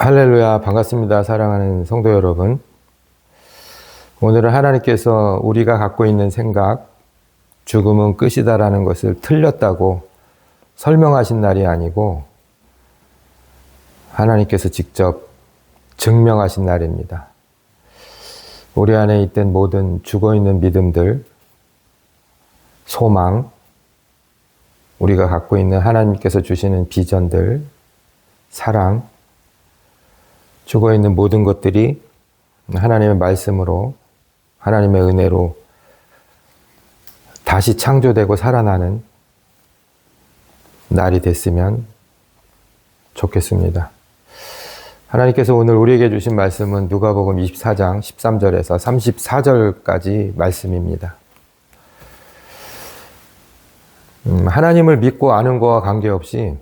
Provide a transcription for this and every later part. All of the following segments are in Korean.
할렐루야, 반갑습니다. 사랑하는 성도 여러분. 오늘은 하나님께서 우리가 갖고 있는 생각, 죽음은 끝이다라는 것을 틀렸다고 설명하신 날이 아니고 하나님께서 직접 증명하신 날입니다. 우리 안에 있던 모든 죽어있는 믿음들, 소망, 우리가 갖고 있는 하나님께서 주시는 비전들, 사랑, 죽어있는 모든 것들이 하나님의 말씀으로, 하나님의 은혜로 다시 창조되고 살아나는 날이 됐으면 좋겠습니다. 하나님께서 오늘 우리에게 주신 말씀은 누가복음 24장 13절에서 34절까지 말씀입니다. 하나님을 믿고 아는 것과 관계없이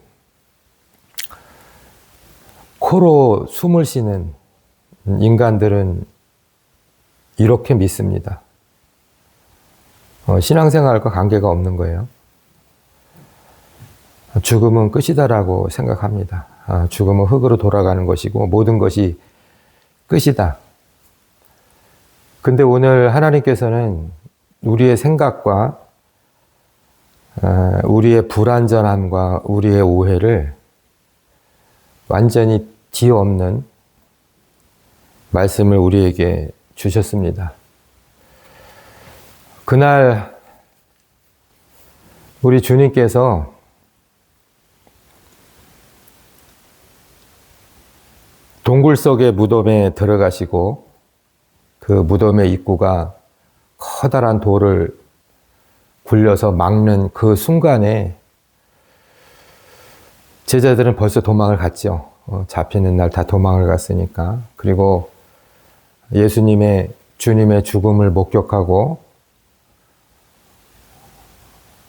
코로 숨을 쉬는 인간들은 이렇게 믿습니다. 신앙생활과 관계가 없는 거예요. 죽음은 끝이다라고 생각합니다. 죽음은 흙으로 돌아가는 것이고 모든 것이 끝이다. 근데 오늘 하나님께서는 우리의 생각과 우리의 불완전함과 우리의 오해를 완전히 뒤엎는 말씀을 우리에게 주셨습니다. 그날 우리 주님께서 동굴 속의 무덤에 들어가시고 그 무덤의 입구가 커다란 돌을 굴려서 막는 그 순간에 제자들은 벌써 도망을 갔죠. 잡히는 날 다 도망을 갔으니까. 그리고 주님의 죽음을 목격하고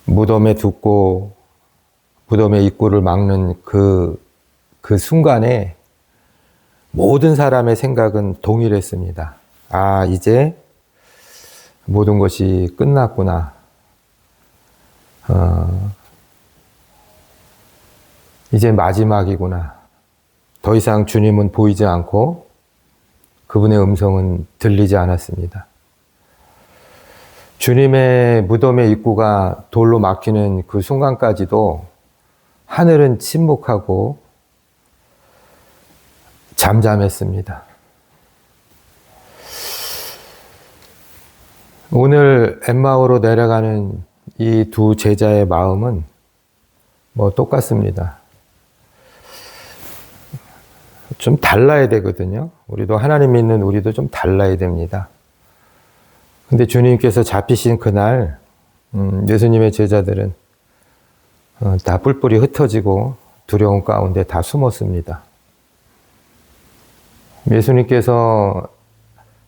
무덤에 두고 무덤의 입구를 막는 그 순간에 모든 사람의 생각은 동일했습니다. 이제 모든 것이 끝났구나. 이제 마지막이구나. 더 이상 주님은 보이지 않고 그분의 음성은 들리지 않았습니다. 주님의 무덤의 입구가 돌로 막히는 그 순간까지도 하늘은 침묵하고 잠잠했습니다. 오늘 엠마오로 내려가는 이 두 제자의 마음은 똑같습니다. 좀 달라야 되거든요. 우리도 하나님 믿는 우리도 좀 달라야 됩니다. 근데 주님께서 잡히신 그날 예수님의 제자들은 다 뿔뿔이 흩어지고 두려움 가운데 다 숨었습니다. 예수님께서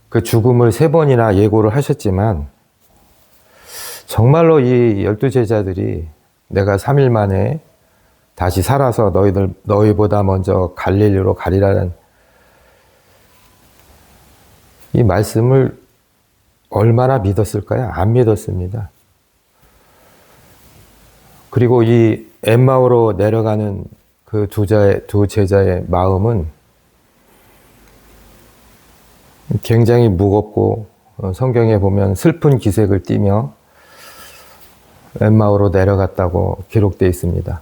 그 죽음을 3번이나 예고를 하셨지만 정말로 이 12제자들이 내가 3일 만에 다시 살아서 너희보다 먼저 갈릴리로 가리라는 이 말씀을 얼마나 믿었을까요? 안 믿었습니다. 그리고 이 엠마오로 내려가는 그 두 제자의 마음은 굉장히 무겁고 성경에 보면 슬픈 기색을 띠며 엠마오로 내려갔다고 기록되어 있습니다.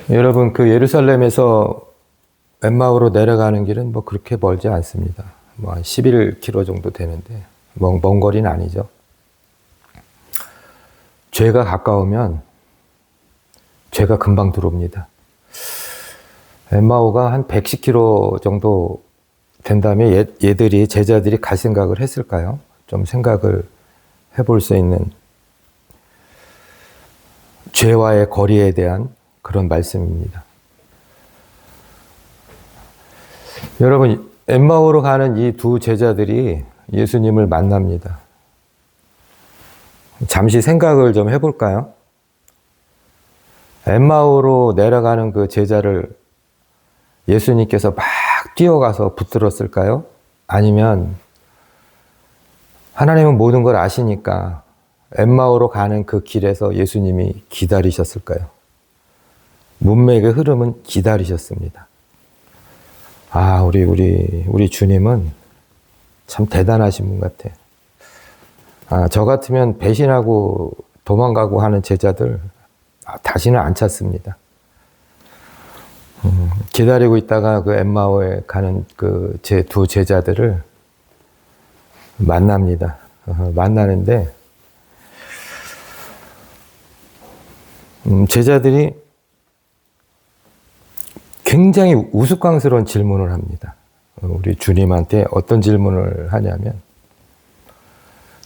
여러분, 그 예루살렘에서 엠마오로 내려가는 길은 그렇게 멀지 않습니다. 한 11km 정도 되는데 먼 거리는 아니죠. 죄가 가까우면 죄가 금방 들어옵니다. 엠마오가 한 110km 정도 된다면 제자들이 갈 생각을 했을까요? 좀 생각을 해볼 수 있는 죄와의 거리에 대한 그런 말씀입니다. 여러분, 엠마오로 가는 이 두 제자들이 예수님을 만납니다. 잠시 생각을 좀 해볼까요? 엠마오로 내려가는 그 제자를 예수님께서 막 뛰어가서 붙들었을까요? 아니면 하나님은 모든 걸 아시니까 엠마오로 가는 그 길에서 예수님이 기다리셨을까요? 문맥의 흐름은 기다리셨습니다. 아, 우리 주님은 참 대단하신 분 같아. 아, 저 같으면 배신하고 도망가고 하는 제자들 다시는 안 찾습니다. 기다리고 있다가 그 엠마오에 가는 그 제 두 제자들을 만납니다. 만나는데 제자들이 굉장히 우스꽝스러운 질문을 합니다. 우리 주님한테 어떤 질문을 하냐면,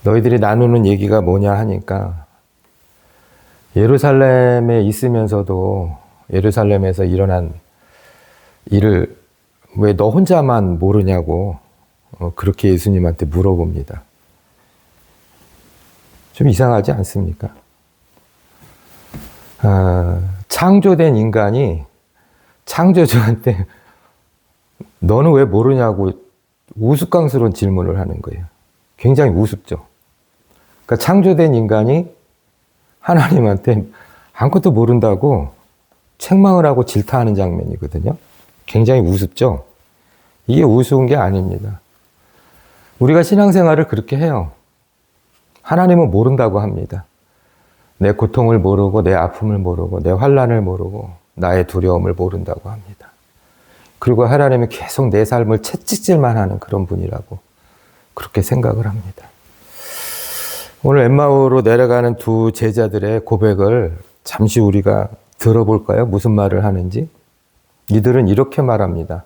너희들이 나누는 얘기가 뭐냐 하니까, 예루살렘에 있으면서도 예루살렘에서 일어난 일을 왜 너 혼자만 모르냐고 그렇게 예수님한테 물어봅니다. 좀 이상하지 않습니까? 창조된 인간이 창조주한테 너는 왜 모르냐고 우스꽝스러운 질문을 하는 거예요. 굉장히 우습죠. 그러니까 창조된 인간이 하나님한테 아무것도 모른다고 책망을 하고 질타하는 장면이거든요. 굉장히 우습죠. 이게 우스운 게 아닙니다. 우리가 신앙생활을 그렇게 해요. 하나님은 모른다고 합니다. 내 고통을 모르고 내 아픔을 모르고 내 환난을 모르고 나의 두려움을 모른다고 합니다. 그리고 하나님은 계속 내 삶을 채찍질만 하는 그런 분이라고 그렇게 생각을 합니다. 오늘 엠마오로 내려가는 두 제자들의 고백을 잠시 우리가 들어볼까요? 무슨 말을 하는지. 이들은 이렇게 말합니다.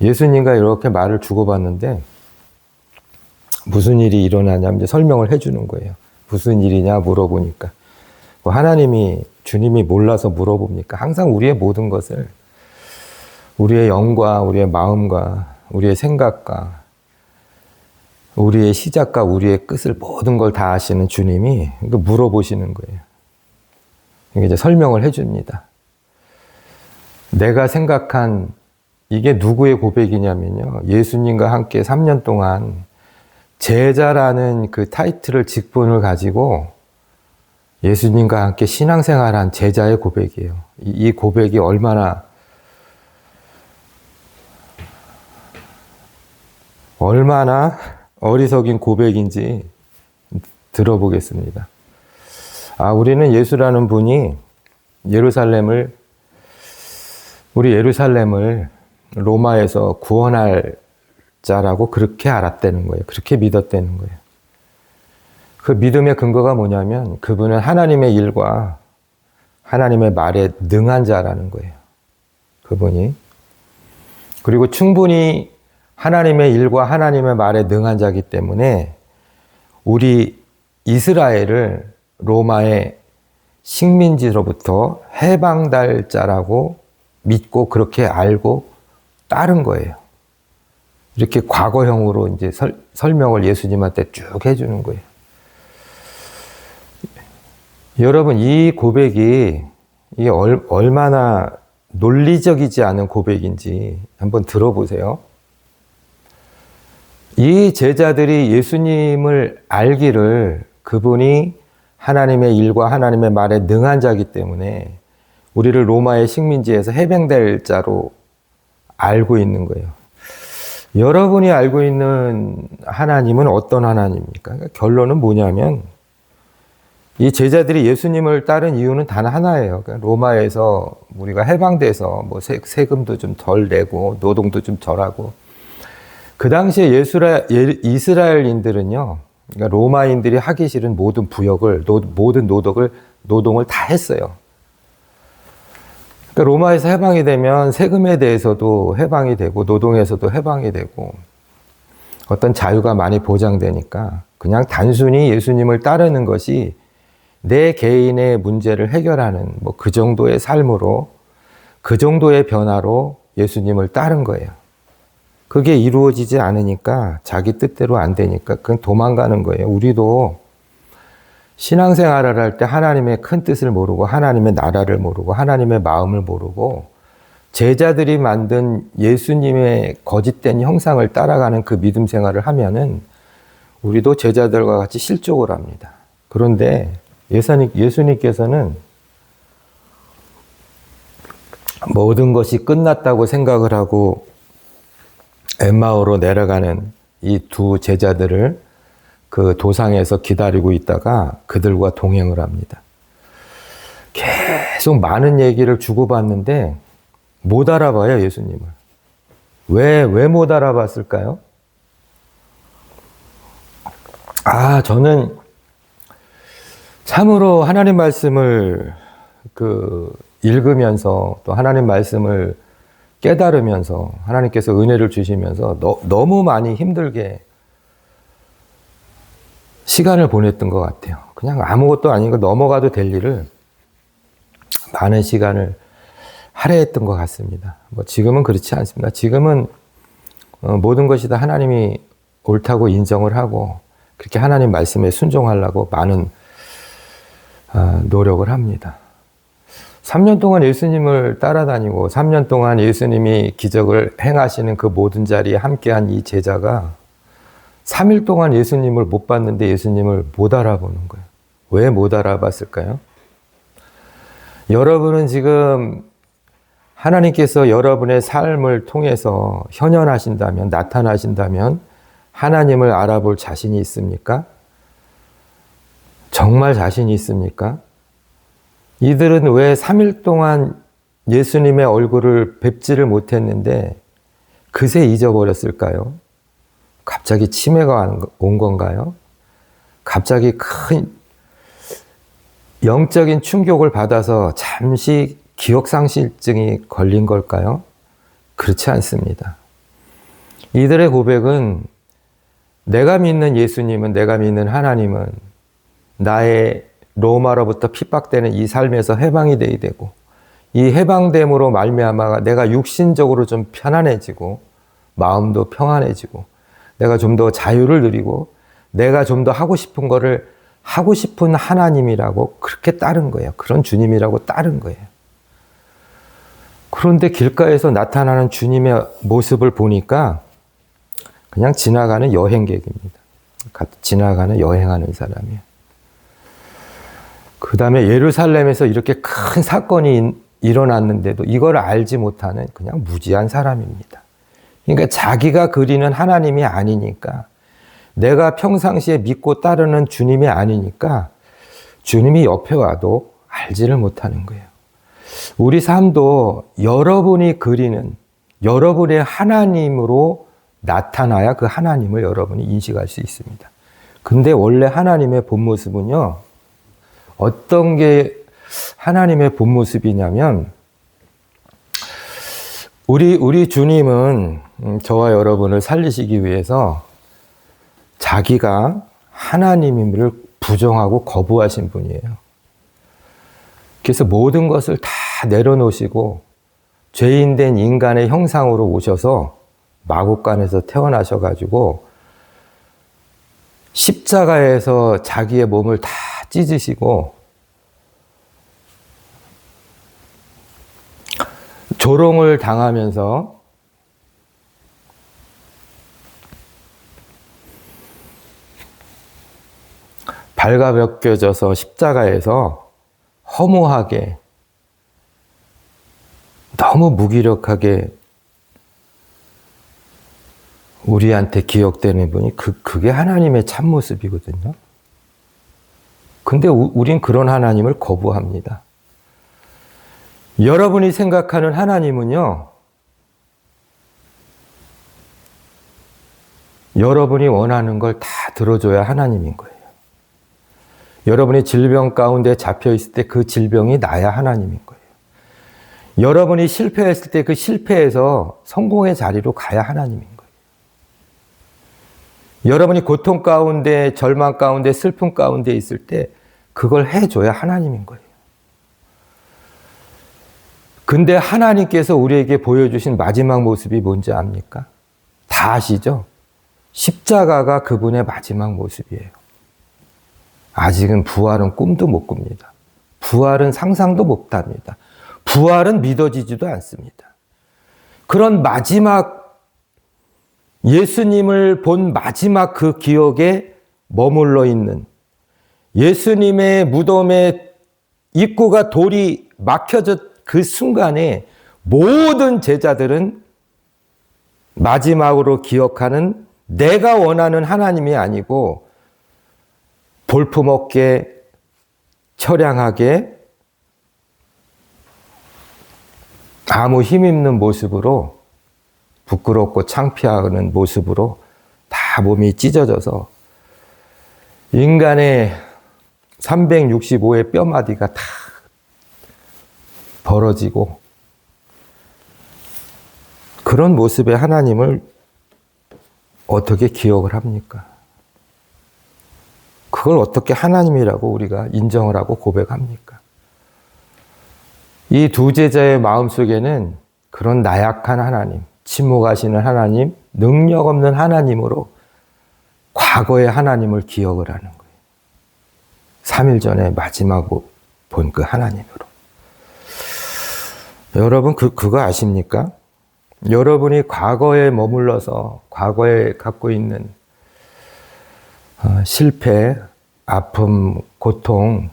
예수님과 이렇게 말을 주고받는데 무슨 일이 일어나냐면 이제 설명을 해주는 거예요. 무슨 일이냐 물어보니까 뭐 하나님이 주님이 몰라서 물어봅니까? 항상 우리의 모든 것을 우리의 영과 우리의 마음과 우리의 생각과 우리의 시작과 우리의 끝을 모든 걸 다 아시는 주님이 물어보시는 거예요. 이제 설명을 해줍니다. 내가 생각한 이게 누구의 고백이냐면요. 예수님과 함께 3년 동안 제자라는 그 타이틀을 직분을 가지고 예수님과 함께 신앙생활한 제자의 고백이에요. 이 고백이 얼마나 어리석인 고백인지 들어보겠습니다. 아, 우리는 예수라는 분이 우리 예루살렘을 로마에서 구원할 자라고 그렇게 알았다는 거예요. 그렇게 믿었다는 거예요. 그 믿음의 근거가 뭐냐면 그분은 하나님의 일과 하나님의 말에 능한 자라는 거예요. 그분이. 그리고 충분히 하나님의 일과 하나님의 말에 능한 자이기 때문에 우리 이스라엘을 로마의 식민지로부터 해방될 자라고 믿고 그렇게 알고 따른 거예요. 이렇게 과거형으로 이제 설명을 예수님한테 쭉 해주는 거예요. 여러분, 이 고백이 이게 얼마나 논리적이지 않은 고백인지 한번 들어보세요. 이 제자들이 예수님을 알기를 그분이 하나님의 일과 하나님의 말에 능한 자이기 때문에 우리를 로마의 식민지에서 해방될 자로 알고 있는 거예요. 여러분이 알고 있는 하나님은 어떤 하나님입니까? 그러니까 결론은 뭐냐면 이 제자들이 예수님을 따른 이유는 단 하나예요. 그러니까 로마에서 우리가 해방돼서 뭐 세금도 좀 덜 내고 노동도 좀 덜하고 그 당시에 이스라엘인들은요, 그러니까 로마인들이 하기 싫은 모든 부역을 모든 노동을 다 했어요. 그러니까 로마에서 해방이 되면 세금에 대해서도 해방이 되고 노동에서도 해방이 되고 어떤 자유가 많이 보장되니까 그냥 단순히 예수님을 따르는 것이 내 개인의 문제를 해결하는 뭐 그 정도의 삶으로 그 정도의 변화로 예수님을 따른 거예요. 그게 이루어지지 않으니까 자기 뜻대로 안 되니까 그건 도망가는 거예요. 우리도 신앙생활을 할 때 하나님의 큰 뜻을 모르고 하나님의 나라를 모르고 하나님의 마음을 모르고 제자들이 만든 예수님의 거짓된 형상을 따라가는 그 믿음 생활을 하면은 우리도 제자들과 같이 실족을 합니다. 그런데 예수님께서는 모든 것이 끝났다고 생각을 하고 엠마오로 내려가는 이 두 제자들을 그 도상에서 기다리고 있다가 그들과 동행을 합니다. 계속 많은 얘기를 주고받는데 못 알아봐요, 예수님을. 왜 못 알아봤을까요? 저는 참으로 하나님 말씀을 읽으면서 또 하나님 말씀을 깨달으면서 하나님께서 은혜를 주시면서 너무 많이 힘들게 시간을 보냈던 것 같아요. 그냥 아무것도 아닌 거 넘어가도 될 일을 많은 시간을 할애했던 것 같습니다. 지금은 그렇지 않습니다. 지금은 모든 것이 다 하나님이 옳다고 인정을 하고 그렇게 하나님 말씀에 순종하려고 많은 노력을 합니다. 3년 동안 예수님을 따라다니고 3년 동안 예수님이 기적을 행하시는 그 모든 자리에 함께한 이 제자가 3일 동안 예수님을 못 봤는데 예수님을 못 알아보는 거예요. 왜 못 알아봤을까요? 여러분은 지금 하나님께서 여러분의 삶을 통해서 현현하신다면, 나타나신다면 하나님을 알아볼 자신이 있습니까? 정말 자신이 있습니까? 이들은 왜 3일 동안 예수님의 얼굴을 뵙지를 못했는데 그새 잊어버렸을까요? 갑자기 치매가 온 건가요? 갑자기 큰 영적인 충격을 받아서 잠시 기억상실증이 걸린 걸까요? 그렇지 않습니다. 이들의 고백은 내가 믿는 예수님은, 내가 믿는 하나님은 나의 로마로부터 핍박되는 이 삶에서 해방이 되어야 되고 이 해방됨으로 말미암아 내가 육신적으로 좀 편안해지고 마음도 평안해지고 내가 좀 더 자유를 누리고 내가 좀 더 하고 싶은 거를 하고 싶은 하나님이라고 그렇게 따른 거예요. 그런 주님이라고 따른 거예요. 그런데 길가에서 나타나는 주님의 모습을 보니까 그냥 지나가는 여행객입니다. 지나가는 여행하는 사람이에요. 그 다음에 예루살렘에서 이렇게 큰 사건이 일어났는데도 이걸 알지 못하는 그냥 무지한 사람입니다. 그러니까 자기가 그리는 하나님이 아니니까 내가 평상시에 믿고 따르는 주님이 아니니까 주님이 옆에 와도 알지를 못하는 거예요. 우리 삶도 여러분이 그리는 여러분의 하나님으로 나타나야 그 하나님을 여러분이 인식할 수 있습니다. 근데 원래 하나님의 본 모습은요, 어떤 게 하나님의 본 모습이냐면, 우리 주님은 저와 여러분을 살리시기 위해서 자기가 하나님임을 부정하고 거부하신 분이에요. 그래서 모든 것을 다 내려놓으시고 죄인된 인간의 형상으로 오셔서 마국간에서 태어나셔가지고 십자가에서 자기의 몸을 다 찢으시고 조롱을 당하면서 발가벗겨져서 십자가에서 허무하게 너무 무기력하게 우리한테 기억되는 분이 그게 하나님의 참모습이거든요. 근데 우린 그런 하나님을 거부합니다. 여러분이 생각하는 하나님은요, 여러분이 원하는 걸 다 들어줘야 하나님인 거예요. 여러분이 질병 가운데 잡혀 있을 때 그 질병이 나야 하나님인 거예요. 여러분이 실패했을 때 그 실패에서 성공의 자리로 가야 하나님인 거예요. 여러분이 고통 가운데, 절망 가운데, 슬픔 가운데 있을 때 그걸 해줘야 하나님인 거예요. 근데 하나님께서 우리에게 보여주신 마지막 모습이 뭔지 압니까? 다 아시죠? 십자가가 그분의 마지막 모습이에요. 아직은 부활은 꿈도 못 꿉니다. 부활은 상상도 못 합니다. 부활은 믿어지지도 않습니다. 그런 마지막, 예수님을 본 마지막 그 기억에 머물러 있는 예수님의 무덤의 입구가 돌이 막혀졌 그 순간에 모든 제자들은 마지막으로 기억하는 내가 원하는 하나님이 아니고 볼품없게 처량하게 아무 힘있는 모습으로 부끄럽고 창피하는 모습으로 다 몸이 찢어져서 인간의 365의 뼈마디가 다 벌어지고 그런 모습의 하나님을 어떻게 기억을 합니까? 그걸 어떻게 하나님이라고 우리가 인정을 하고 고백합니까? 이 두 제자의 마음속에는 그런 나약한 하나님, 침묵하시는 하나님, 능력 없는 하나님으로 과거의 하나님을 기억을 하는 거예요. 3일 전에 마지막으로 본 그 하나님으로. 여러분 그거 아십니까? 여러분이 과거에 머물러서 과거에 갖고 있는 실패, 아픔, 고통,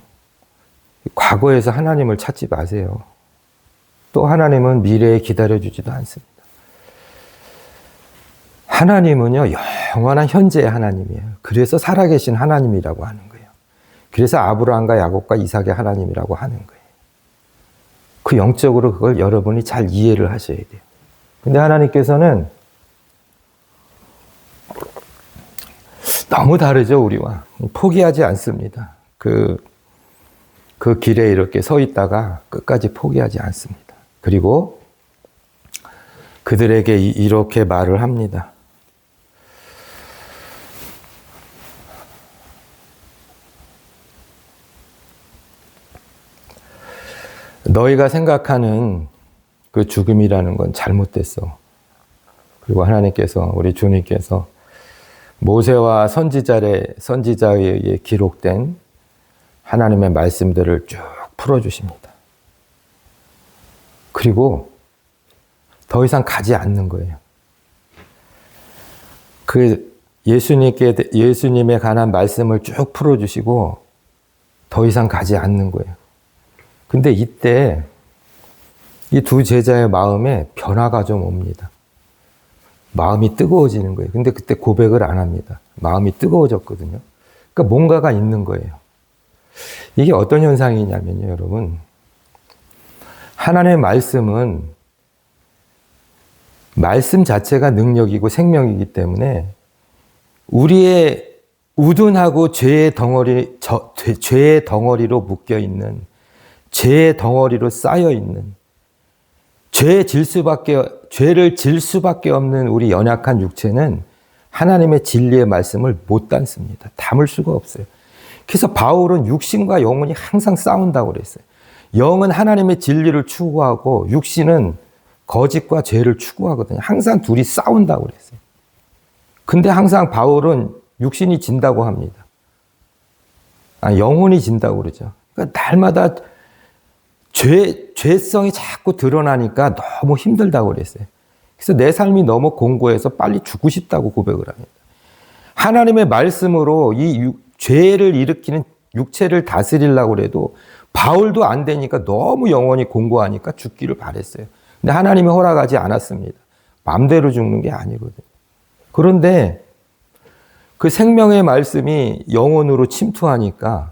과거에서 하나님을 찾지 마세요. 또 하나님은 미래에 기다려주지도 않습니다. 하나님은요, 영원한 현재의 하나님이에요. 그래서 살아계신 하나님이라고 하는 거예요. 그래서 아브라함과 야곱과 이삭의 하나님이라고 하는 거예요. 그 영적으로 그걸 여러분이 잘 이해를 하셔야 돼요. 근데 하나님께서는 너무 다르죠, 우리와. 포기하지 않습니다. 그 길에 이렇게 서 있다가 끝까지 포기하지 않습니다. 그리고 그들에게 이렇게 말을 합니다. 너희가 생각하는 그 죽음이라는 건 잘못됐어. 그리고 하나님께서, 우리 주님께서 모세와 선지자에 의해 기록된 하나님의 말씀들을 쭉 풀어주십니다. 그리고 더 이상 가지 않는 거예요. 그 예수님에 관한 말씀을 쭉 풀어주시고 더 이상 가지 않는 거예요. 근데 이때 이 두 제자의 마음에 변화가 좀 옵니다. 마음이 뜨거워지는 거예요. 근데 그때 고백을 안 합니다. 마음이 뜨거워졌거든요. 그러니까 뭔가가 있는 거예요. 이게 어떤 현상이냐면요, 여러분. 하나님의 말씀은 말씀 자체가 능력이고 생명이기 때문에 우리의 우둔하고 죄의 덩어리로 묶여 있는, 죄의 덩어리로 쌓여 있는, 죄를 질 수밖에 없는 우리 연약한 육체는 하나님의 진리의 말씀을 못 담습니다. 담을 수가 없어요. 그래서 바울은 육신과 영혼이 항상 싸운다고 그랬어요. 영은 하나님의 진리를 추구하고 육신은 거짓과 죄를 추구하거든요. 항상 둘이 싸운다고 그랬어요. 근데 항상 바울은 육신이 진다고 합니다. 영혼이 진다고 그러죠. 그러니까 날마다 죄성이 자꾸 드러나니까 너무 힘들다고 그랬어요. 그래서 내 삶이 너무 공고해서 빨리 죽고 싶다고 고백을 합니다. 하나님의 말씀으로 이 죄를 일으키는 육체를 다스리려고 해도 바울도 안 되니까 너무 영혼이 공고하니까 죽기를 바랬어요. 근데 하나님이 허락하지 않았습니다. 마음대로 죽는 게 아니거든요. 그런데 그 생명의 말씀이 영혼으로 침투하니까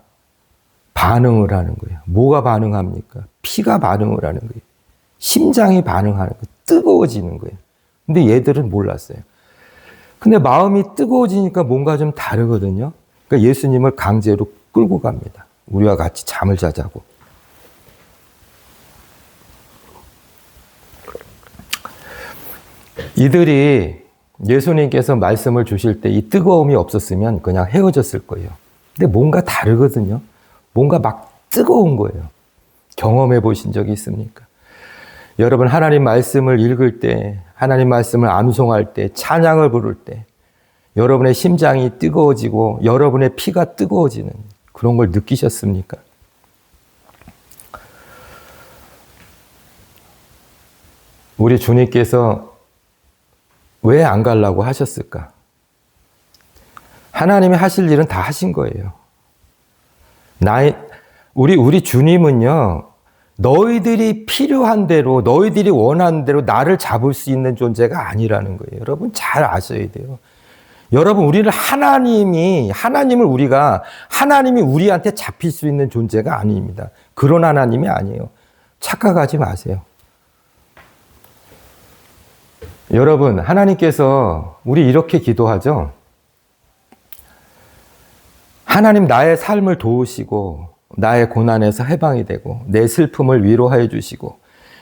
반응을 하는 거예요. 뭐가 반응합니까? 피가 반응을 하는 거예요. 심장이 반응하는 거예요. 뜨거워지는 거예요. 근데 얘들은 몰랐어요. 근데 마음이 뜨거워지니까 뭔가 좀 다르거든요. 그러니까 예수님을 강제로 끌고 갑니다. 우리와 같이 잠을 자자고. 이들이 예수님께서 말씀을 주실 때 이 뜨거움이 없었으면 그냥 헤어졌을 거예요. 근데 뭔가 다르거든요. 뭔가 막 뜨거운 거예요. 경험해 보신 적이 있습니까? 여러분 하나님 말씀을 읽을 때, 하나님 말씀을 암송할 때, 찬양을 부를 때 여러분의 심장이 뜨거워지고 여러분의 피가 뜨거워지는 그런 걸 느끼셨습니까? 우리 주님께서 왜 안 가려고 하셨을까? 하나님이 하실 일은 다 하신 거예요. 우리 주님은요, 너희들이 필요한 대로, 너희들이 원하는 대로 나를 잡을 수 있는 존재가 아니라는 거예요. 여러분 잘 아셔야 돼요. 여러분, 우리를 하나님이 우리한테 잡힐 수 있는 존재가 아닙니다. 그런 하나님이 아니에요. 착각하지 마세요. 여러분, 하나님께서 우리 이렇게 기도하죠. 하나님, 나의 삶을 도우시고 나의 고난에서 해방이 되고 내 슬픔을 위로해 주시고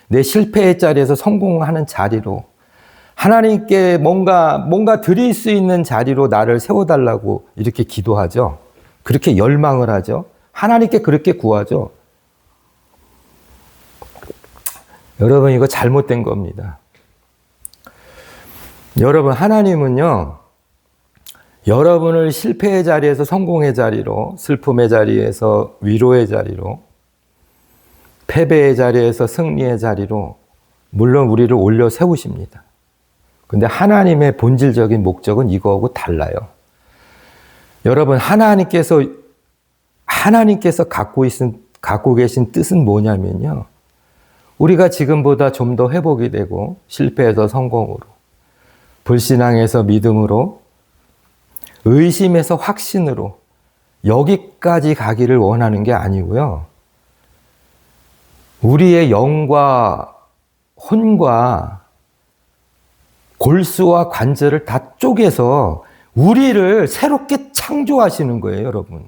내 실패의 자리에서 성공하는 자리로, 하나님께 뭔가 드릴 수 있는 자리로 나를 세워달라고 이렇게 기도하죠. 그렇게 열망을 하죠. 하나님께 그렇게 구하죠. 여러분, 이거 잘못된 겁니다. 여러분, 하나님은요, 여러분을 실패의 자리에서 성공의 자리로, 슬픔의 자리에서 위로의 자리로, 패배의 자리에서 승리의 자리로 물론 우리를 올려 세우십니다. 근데 하나님의 본질적인 목적은 이거하고 달라요. 여러분, 하나님께서 갖고 계신 뜻은 뭐냐면요. 우리가 지금보다 좀 더 회복이 되고 실패에서 성공으로, 불신앙에서 믿음으로, 의심에서 확신으로 여기까지 가기를 원하는 게 아니고요. 우리의 영과 혼과 골수와 관절을 다 쪼개서 우리를 새롭게 창조하시는 거예요, 여러분.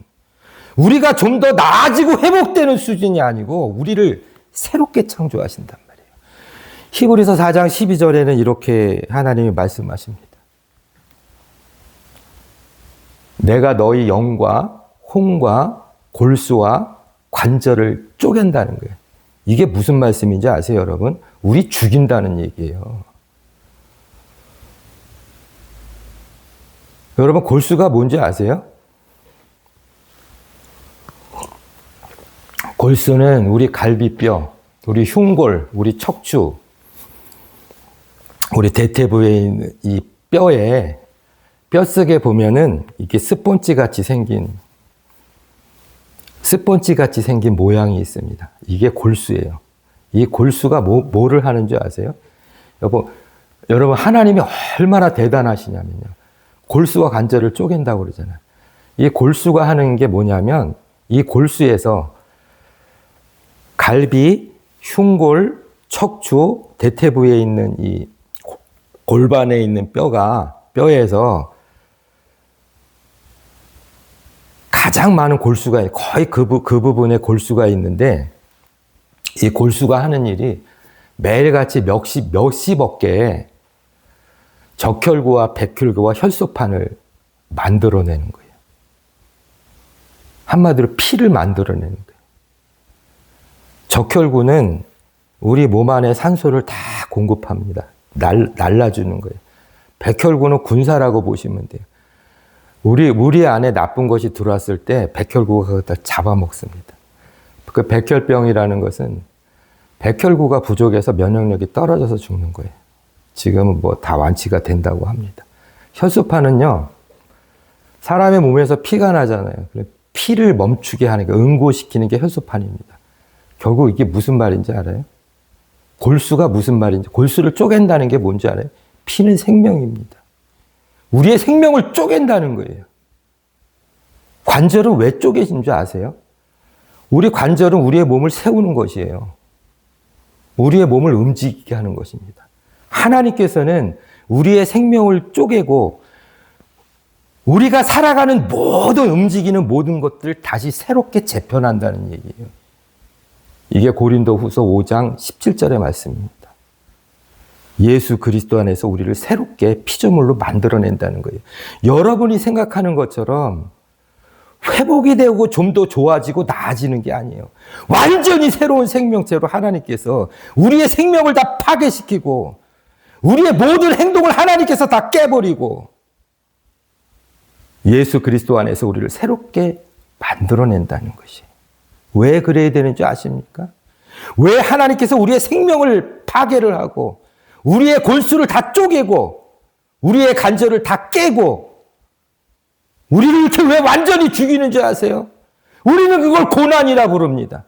우리가 좀 더 나아지고 회복되는 수준이 아니고 우리를 새롭게 창조하신단 말이에요. 히브리서 4장 12절에는 이렇게 하나님이 말씀하십니다. 내가 너희 영과 혼과 골수와 관절을 쪼갠다는 거예요. 이게 무슨 말씀인지 아세요, 여러분? 우리 죽인다는 얘기예요. 여러분, 골수가 뭔지 아세요? 골수는 우리 갈비뼈, 우리 흉골, 우리 척추, 우리 대퇴부에 있는 이 뼈에, 뼛속에 보면은 이게 스폰지 같이 생긴 모양이 있습니다. 이게 골수예요. 이 골수가 뭐를 하는 줄 아세요? 여러분, 하나님이 얼마나 대단하시냐면요. 골수와 관절을 쪼갠다고 그러잖아요. 이 골수가 하는 게 뭐냐면, 이 골수에서 갈비, 흉골, 척추, 대퇴부에 있는 이 골반에 있는 뼈에서 가장 많은 골수가, 거의 그 부분에 골수가 있는데, 이 골수가 하는 일이 매일같이 몇십억 개의 적혈구와 백혈구와 혈소판을 만들어내는 거예요. 한마디로 피를 만들어내는 거예요. 적혈구는 우리 몸 안에 산소를 다 공급합니다. 날라주는 거예요. 백혈구는 군사라고 보시면 돼요. 우리 안에 나쁜 것이 들어왔을 때 백혈구가 그걸 다 잡아먹습니다. 그 백혈병이라는 것은 백혈구가 부족해서 면역력이 떨어져서 죽는 거예요. 지금은 뭐 다 완치가 된다고 합니다. 혈소판은요, 사람의 몸에서 피가 나잖아요. 피를 멈추게 하는 게, 응고시키는 게 혈소판입니다. 결국 이게 무슨 말인지 알아요? 골수가 무슨 말인지, 골수를 쪼갠다는 게 뭔지 알아요? 피는 생명입니다. 우리의 생명을 쪼갠다는 거예요. 관절은 왜 쪼개진 줄 아세요? 우리 관절은 우리의 몸을 세우는 것이에요. 우리의 몸을 움직이게 하는 것입니다. 하나님께서는 우리의 생명을 쪼개고 우리가 살아가는 모든 움직이는 모든 것들을 다시 새롭게 재편한다는 얘기예요. 이게 고린도후서 5장 17절의 말씀입니다. 예수 그리스도 안에서 우리를 새롭게 피조물로 만들어낸다는 거예요. 여러분이 생각하는 것처럼 회복이 되고 좀 더 좋아지고 나아지는 게 아니에요. 완전히 새로운 생명체로 하나님께서 우리의 생명을 다 파괴시키고 우리의 모든 행동을 하나님께서 다 깨버리고 예수 그리스도 안에서 우리를 새롭게 만들어낸다는 것이에요. 왜 그래야 되는지 아십니까? 왜 하나님께서 우리의 생명을 파괴를 하고 우리의 골수를 다 쪼개고 우리의 관절을 다 깨고 우리를 이렇게 왜 완전히 죽이는 줄 아세요? 우리는 그걸 고난이라 부릅니다.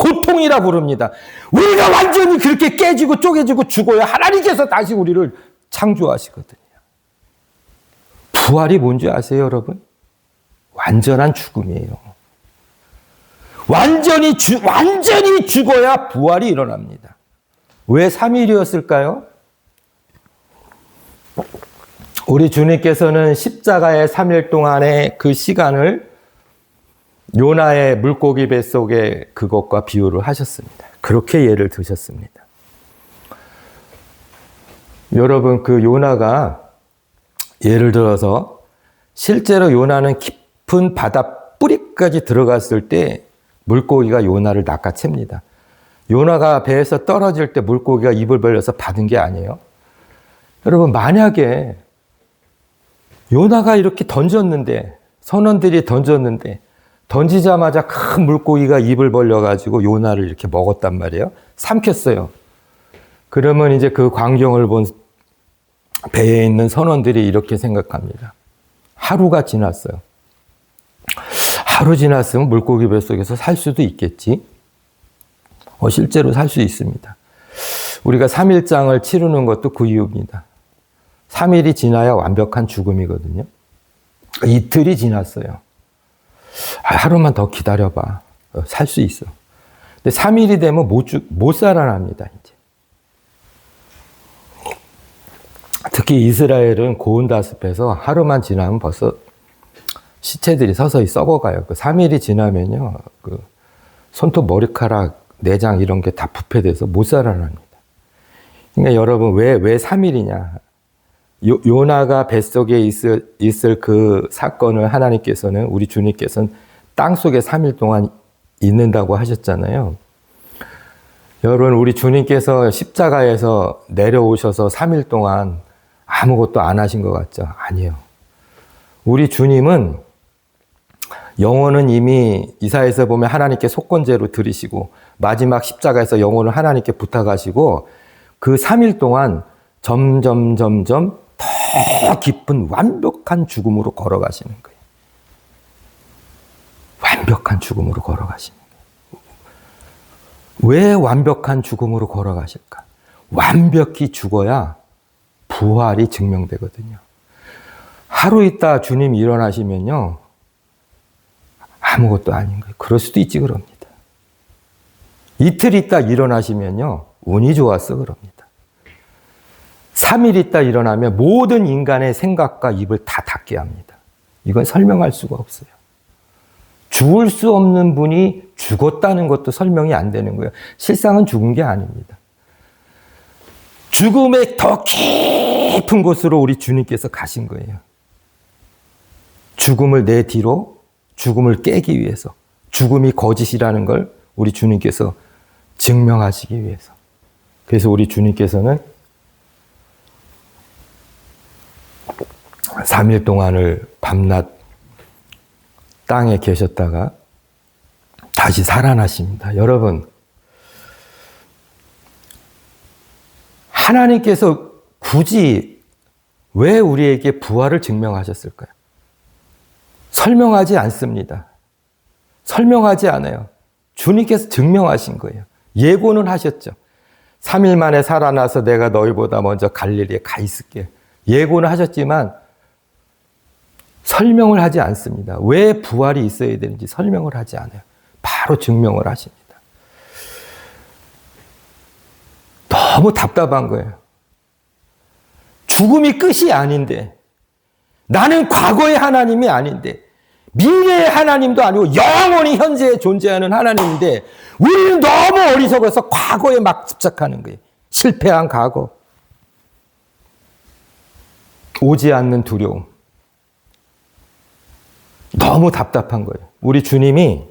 고통이라 부릅니다. 우리가 완전히 그렇게 깨지고 쪼개지고 죽어야 하나님께서 다시 우리를 창조하시거든요. 부활이 뭔지 아세요, 여러분? 완전한 죽음이에요. 완전히 죽어야 부활이 일어납니다. 왜 3일이었을까요? 우리 주님께서는 십자가의 3일 동안의 그 시간을 요나의 물고기 뱃속에 그것과 비유를 하셨습니다. 그렇게 예를 드셨습니다. 여러분, 그 요나가 예를 들어서 실제로 요나는 깊은 바다 뿌리까지 들어갔을 때 물고기가 요나를 낚아챕니다. 요나가 배에서 떨어질 때 물고기가 입을 벌려서 받은 게 아니에요. 여러분, 만약에 요나가 이렇게 던졌는데, 선원들이 던졌는데, 던지자마자 큰 물고기가 입을 벌려가지고 요나를 이렇게 먹었단 말이에요. 삼켰어요. 그러면 이제 그 광경을 본 배에 있는 선원들이 이렇게 생각합니다. 하루가 지났어요. 하루 지났으면 물고기 뱃속에서 살 수도 있겠지. 실제로 살 수 있습니다. 우리가 3일장을 치르는 것도 그 이유입니다. 3일이 지나야 완벽한 죽음이거든요. 이틀이 지났어요. 하루만 더 기다려봐. 살 수 있어. 근데 3일이 되면 못 살아납니다, 이제. 특히 이스라엘은 고운 다습해서 하루만 지나면 벌써 시체들이 서서히 썩어가요. 3일이 지나면요, 손톱, 머리카락, 내장 이런 게 다 부패돼서 못 살아납니다. 그러니까 여러분, 왜 3일이냐? 요나가 뱃속에 있을 그 사건을 하나님께서는, 우리 주님께서는 땅 속에 3일 동안 있는다고 하셨잖아요. 여러분, 우리 주님께서 십자가에서 내려오셔서 3일 동안 아무것도 안 하신 것 같죠? 아니에요. 우리 주님은 영혼은 이미 이사야에서 보면 하나님께 속건제로 드리시고 마지막 십자가에서 영혼을 하나님께 부탁하시고 그 3일 동안 점점 더 깊은 완벽한 죽음으로 걸어가시는 거예요. 완벽한 죽음으로 걸어가시는 거예요. 왜 완벽한 죽음으로 걸어가실까? 완벽히 죽어야 부활이 증명되거든요. 하루 있다 주님이 일어나시면요, 아무것도 아닌 거예요. 그럴 수도 있지 그럽니다. 이틀 있다 일어나시면요, 운이 좋았어 그럽니다. 3일 있다 일어나면 모든 인간의 생각과 입을 다 닫게 합니다. 이건 설명할 수가 없어요. 죽을 수 없는 분이 죽었다는 것도 설명이 안 되는 거예요. 실상은 죽은 게 아닙니다. 죽음의 더 깊은 곳으로 우리 주님께서 가신 거예요. 죽음을 내 뒤로, 죽음을 깨기 위해서, 죽음이 거짓이라는 걸 우리 주님께서 증명하시기 위해서. 그래서 우리 주님께서는 3일 동안을 밤낮 땅에 계셨다가 다시 살아나십니다. 여러분, 하나님께서 굳이 왜 우리에게 부활을 증명하셨을까요? 설명하지 않습니다. 설명하지 않아요. 주님께서 증명하신 거예요. 예고는 하셨죠. 3일 만에 살아나서 내가 너희보다 먼저 갈릴리에 가 있을게. 예고는 하셨지만 설명을 하지 않습니다. 왜 부활이 있어야 되는지 설명을 하지 않아요. 바로 증명을 하십니다. 너무 답답한 거예요. 죽음이 끝이 아닌데, 나는 과거의 하나님이 아닌데, 미래의 하나님도 아니고 영원히 현재에 존재하는 하나님인데 우리는 너무 어리석어서 과거에 막 집착하는 거예요. 실패한 과거, 오지 않는 두려움. 너무 답답한 거예요. 우리 주님이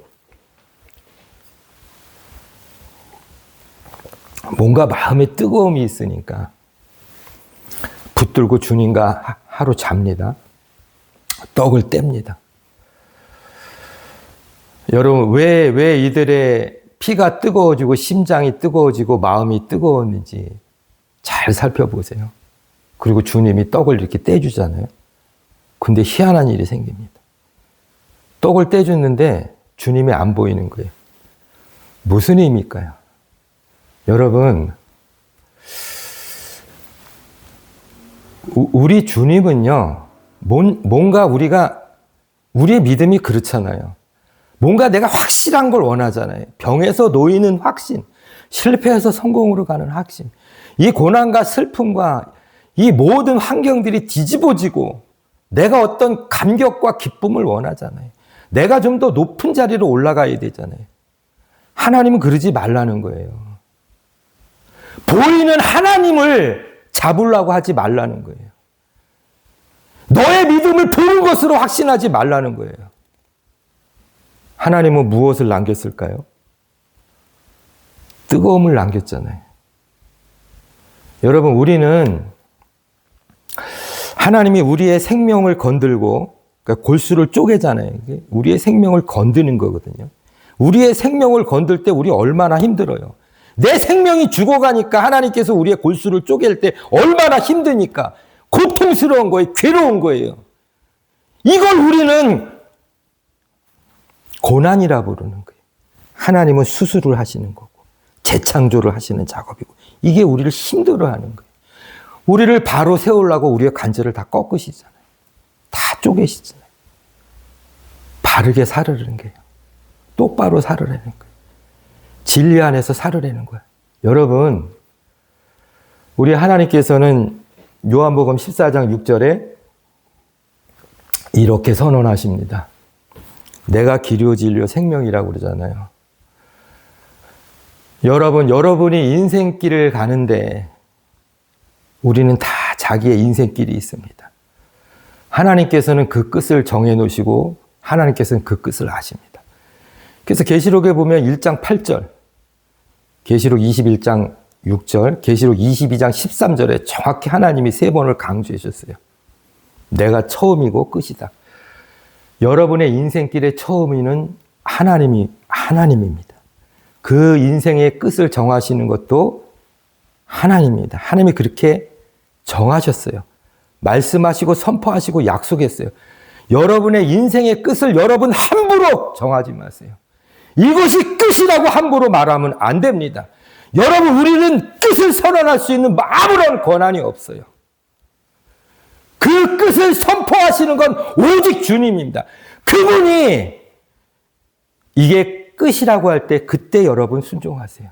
뭔가 마음에 뜨거움이 있으니까 붙들고 주님과 하루 잡니다. 떡을 뗍니다. 여러분, 왜 이들의 피가 뜨거워지고 심장이 뜨거워지고 마음이 뜨거웠는지 잘 살펴보세요. 그리고 주님이 떡을 이렇게 떼주잖아요. 근데 희한한 일이 생깁니다. 떡을 떼주는데 주님이 안 보이는 거예요. 무슨 의미일까요? 여러분, 우리 주님은요, 뭔가 우리의 믿음이 그렇잖아요. 뭔가 내가 확실한 걸 원하잖아요. 병에서 놓이는 확신, 실패해서 성공으로 가는 확신. 이 고난과 슬픔과 이 모든 환경들이 뒤집어지고 내가 어떤 감격과 기쁨을 원하잖아요. 내가 좀 더 높은 자리로 올라가야 되잖아요. 하나님은 그러지 말라는 거예요. 보이는 하나님을 잡으려고 하지 말라는 거예요. 너의 믿음을 보는 것으로 확신하지 말라는 거예요. 하나님은 무엇을 남겼을까요? 뜨거움을 남겼잖아요. 여러분, 우리는 하나님이 우리의 생명을 건들고, 그러니까 골수를 쪼개잖아요. 우리의 생명을 건드는 거거든요. 우리의 생명을 건들 때 우리 얼마나 힘들어요. 내 생명이 죽어가니까 하나님께서 우리의 골수를 쪼갤 때 얼마나 힘드니까. 고통스러운 거예요. 괴로운 거예요. 이걸 우리는 고난이라 부르는 거예요. 하나님은 수술을 하시는 거고 재창조를 하시는 작업이고 이게 우리를 힘들어하는 거예요. 우리를 바로 세우려고 우리의 관절을 다 꺾으시잖아요. 다 쪼개시잖아요. 바르게 살으라는 거예요. 똑바로 살으라는 거예요. 진리 안에서 살으라는 거예요. 여러분, 우리 하나님께서는 요한복음 14장 6절에 이렇게 선언하십니다. 내가 길이요 진리요 생명이라고 그러잖아요. 여러분이 인생길을 가는데 우리는 다 자기의 인생길이 있습니다. 하나님께서는 그 끝을 정해 놓으시고 하나님께서는 그 끝을 아십니다. 그래서 계시록에 보면 1장 8절, 계시록 21장 6절, 계시록 22장 13절에 정확히 하나님이 3번을 강조해 주셨어요. 내가 처음이고 끝이다. 여러분의 인생길의 처음이는 하나님입니다. 그 인생의 끝을 정하시는 것도 하나님입니다. 하나님이 그렇게 정하셨어요. 말씀하시고 선포하시고 약속했어요. 여러분의 인생의 끝을 여러분 함부로 정하지 마세요. 이것이 끝이라고 함부로 말하면 안 됩니다. 여러분, 우리는 끝을 선언할 수 있는 아무런 권한이 없어요. 그 끝을 선포하시는 건 오직 주님입니다. 그분이 이게 끝이라고 할 때 그때 여러분 순종하세요.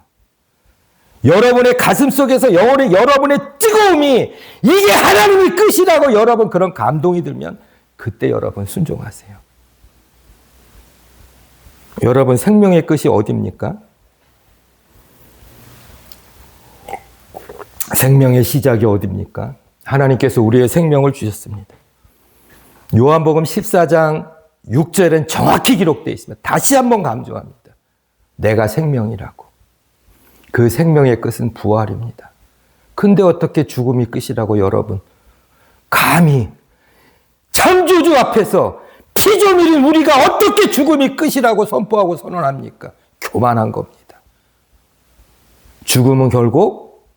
여러분의 가슴 속에서 여러분의 뜨거움이 이게 하나님의 끝이라고 여러분 그런 감동이 들면 그때 여러분 순종하세요. 여러분 생명의 끝이 어디입니까? 생명의 시작이 어디입니까? 하나님께서 우리의 생명을 주셨습니다. 요한복음 14장 6절엔 정확히 기록되어 있습니다. 다시 한번 강조합니다. 내가 생명이라고. 그 생명의 끝은 부활입니다. 근데 어떻게 죽음이 끝이라고 여러분 감히 창조주 앞에서 피 좀 흘린 우리가 어떻게 죽음이 끝이라고 선포하고 선언합니까? 교만한 겁니다. 죽음은 결국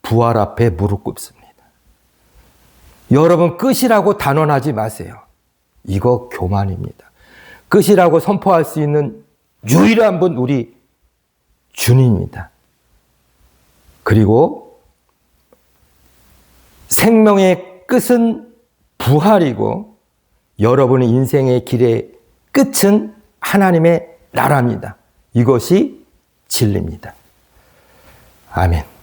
부활 앞에 무릎 꿇습니다. 여러분 끝이라고 단언하지 마세요. 이거 교만입니다. 끝이라고 선포할 수 있는 유일한 분 우리 주님입니다. 그리고 생명의 끝은 부활이고 여러분의 인생의 길의 끝은 하나님의 나라입니다. 이것이 진리입니다. 아멘.